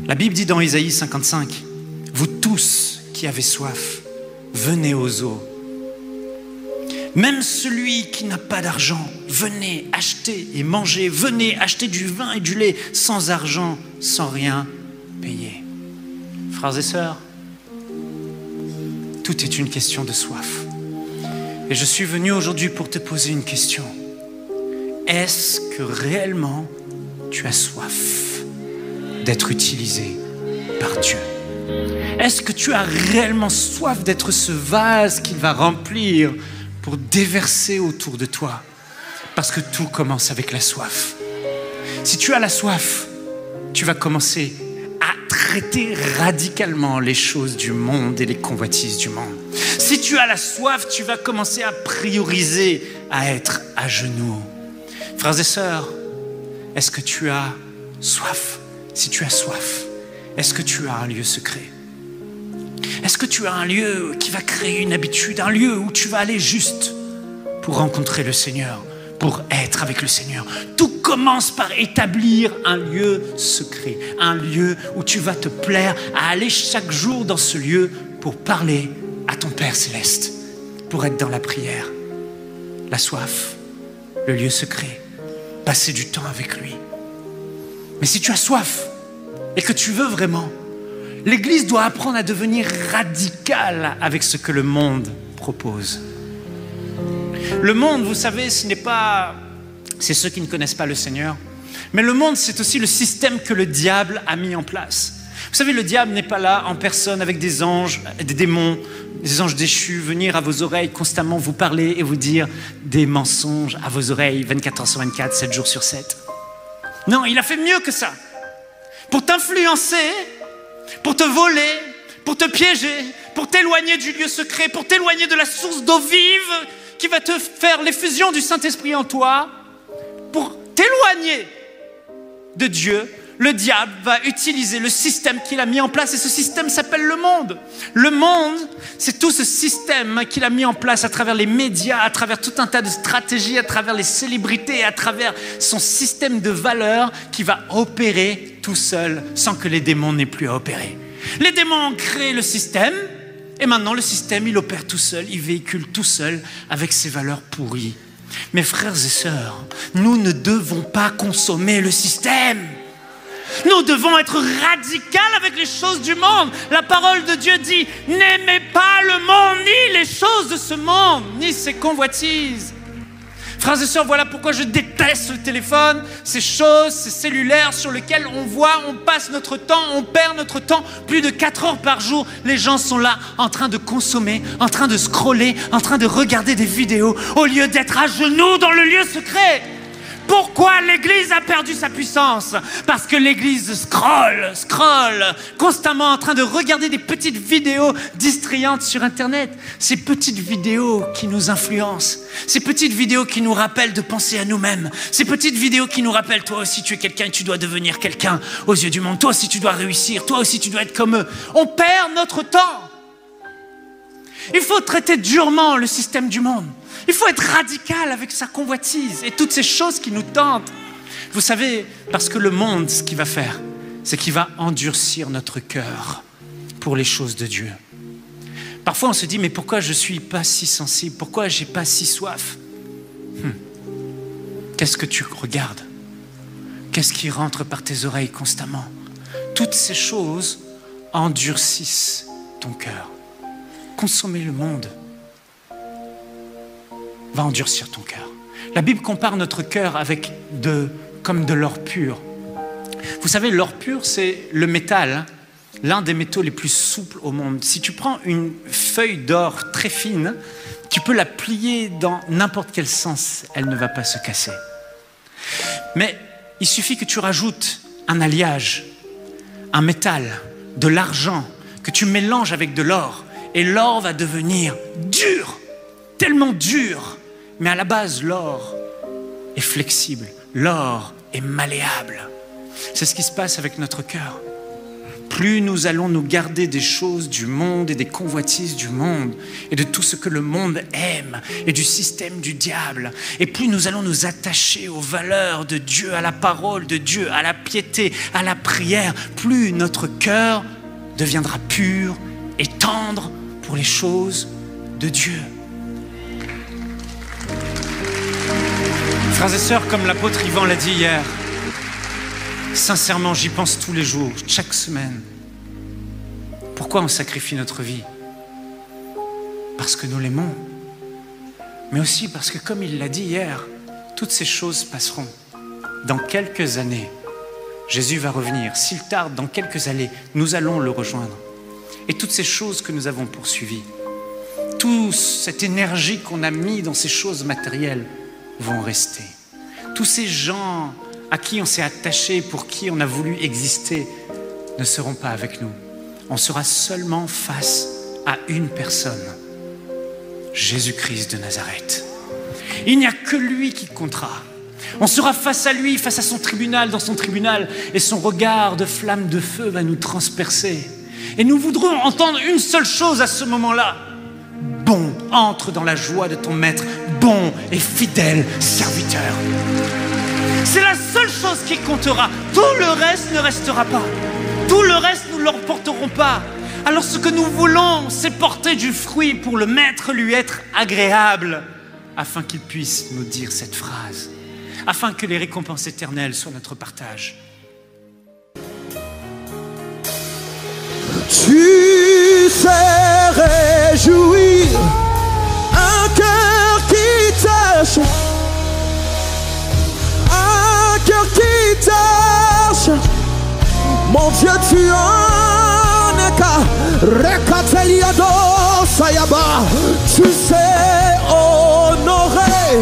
La Bible dit dans Isaïe 55, « Vous tous qui avez soif, venez aux eaux. Même celui qui n'a pas d'argent, venez acheter et manger. Venez acheter du vin et du lait sans argent, sans rien payer. » Frères et sœurs, tout est une question de soif. Et je suis venu aujourd'hui pour te poser une question. Est-ce que réellement tu as soif d'être utilisé par Dieu? Est-ce que tu as réellement soif d'être ce vase qu'il va remplir pour déverser autour de toi? Parce que tout commence avec la soif. Si tu as la soif, tu vas commencer à traiter radicalement les choses du monde et les convoitises du monde. Si tu as la soif, tu vas commencer à prioriser, à être à genoux. Frères et sœurs, est-ce que tu as soif? Si tu as soif, est-ce que tu as un lieu secret? Est-ce que tu as un lieu qui va créer une habitude, un lieu où tu vas aller juste pour rencontrer le Seigneur, pour être avec le Seigneur? Tout commence par établir un lieu secret, un lieu où tu vas te plaire à aller chaque jour dans ce lieu pour parler à ton Père Céleste, pour être dans la prière. La soif, le lieu secret, passer du temps avec lui. Mais si tu as soif et que tu veux vraiment, l'Église doit apprendre à devenir radicale avec ce que le monde propose. Le monde, vous savez, c'est ceux qui ne connaissent pas le Seigneur. Mais le monde, c'est aussi le système que le diable a mis en place. Vous savez, le diable n'est pas là en personne avec des anges, des démons, des anges déchus, venir à vos oreilles constamment vous parler et vous dire des mensonges à vos oreilles 24 heures sur 24, 7 jours sur 7. Non, il a fait mieux que ça. Pour t'influencer, pour te voler, pour te piéger, pour t'éloigner du lieu secret, pour t'éloigner de la source d'eau vive qui va te faire l'effusion du Saint-Esprit en toi, pour t'éloigner de Dieu, le diable va utiliser le système qu'il a mis en place et ce système s'appelle le monde. Le monde, c'est tout ce système qu'il a mis en place à travers les médias, à travers tout un tas de stratégies, à travers les célébrités, à travers son système de valeurs qui va opérer tout seul sans que les démons n'aient plus à opérer. Les démons ont créé le système et maintenant le système, il opère tout seul, il véhicule tout seul avec ses valeurs pourries. Mes frères et sœurs, nous ne devons pas consommer le système. Nous devons être radicaux avec les choses du monde. La parole de Dieu dit, n'aimez pas le monde, ni les choses de ce monde, ni ses convoitises. Frères et sœurs, voilà pourquoi je déteste le téléphone, ces choses, ces cellulaires sur lesquels on voit, on passe notre temps, on perd notre temps. Plus de 4 heures par jour, les gens sont là en train de consommer, en train de scroller, en train de regarder des vidéos, au lieu d'être à genoux dans le lieu secret. Pourquoi l'Église a perdu sa puissance? Parce que l'Église scrolle, constamment en train de regarder des petites vidéos distrayantes sur Internet. Ces petites vidéos qui nous influencent, ces petites vidéos qui nous rappellent de penser à nous-mêmes, ces petites vidéos qui nous rappellent, toi aussi tu es quelqu'un et tu dois devenir quelqu'un aux yeux du monde, toi aussi tu dois réussir, toi aussi tu dois être comme eux. On perd notre temps. Il faut traiter durement le système du monde. Il faut être radical avec sa convoitise et toutes ces choses qui nous tentent. Vous savez, parce que le monde, ce qu'il va faire, c'est qu'il va endurcir notre cœur pour les choses de Dieu. Parfois, on se dit, mais pourquoi je ne suis pas si sensible? Pourquoi je n'ai pas si soif? Qu'est-ce que tu regardes? Qu'est-ce qui rentre par tes oreilles constamment? Toutes ces choses endurcissent ton cœur. Consommer le monde va endurcir ton cœur. La Bible compare notre cœur comme de l'or pur. Vous savez, l'or pur, c'est le métal, l'un des métaux les plus souples au monde. Si tu prends une feuille d'or très fine, tu peux la plier dans n'importe quel sens, elle ne va pas se casser. Mais il suffit que tu rajoutes un alliage, un métal, de l'argent, que tu mélanges avec de l'or, et l'or va devenir dur, tellement dur. Mais à la base, l'or est flexible, l'or est malléable. C'est ce qui se passe avec notre cœur. plus nous allons nous garder des choses du monde et des convoitises du monde et de tout ce que le monde aime et du système du diable. Et plus nous allons nous attacher aux valeurs de Dieu, à la parole de Dieu, à la piété, à la prière, plus notre cœur deviendra pur et tendre pour les choses de Dieu. Frères et sœurs, comme l'apôtre Yvan l'a dit hier, sincèrement, j'y pense tous les jours, chaque semaine. Pourquoi on sacrifie notre vie? Parce que nous l'aimons, mais aussi parce que, comme il l'a dit hier, toutes ces choses passeront. Dans quelques années, Jésus va revenir. S'il tarde, dans quelques années, nous allons le rejoindre. Et toutes ces choses que nous avons poursuivies, toute cette énergie qu'on a mis dans ces choses matérielles vont rester. Tous ces gens à qui on s'est attaché, pour qui on a voulu exister, ne seront pas avec nous. On sera seulement face à une personne, Jésus-Christ de Nazareth. Il n'y a que lui qui comptera. On sera face à lui, face à son tribunal, dans son tribunal, et son regard de flamme de feu va nous transpercer. Et nous voudrons entendre une seule chose à ce moment-là. Bon, entre dans la joie de ton maître, bon et fidèle serviteur. C'est la seule chose qui comptera. Tout le reste ne restera pas. Tout le reste, nous ne l'emporterons pas. Alors ce que nous voulons, c'est porter du fruit pour le maître lui être agréable, afin qu'il puisse nous dire cette phrase, afin que les récompenses éternelles soient notre partage. Tu sais réjouir un cœur qui tâche, un cœur qui tâche. Mon Dieu, tu en es qu'à Rekateliado Sayaba. Tu sais honorer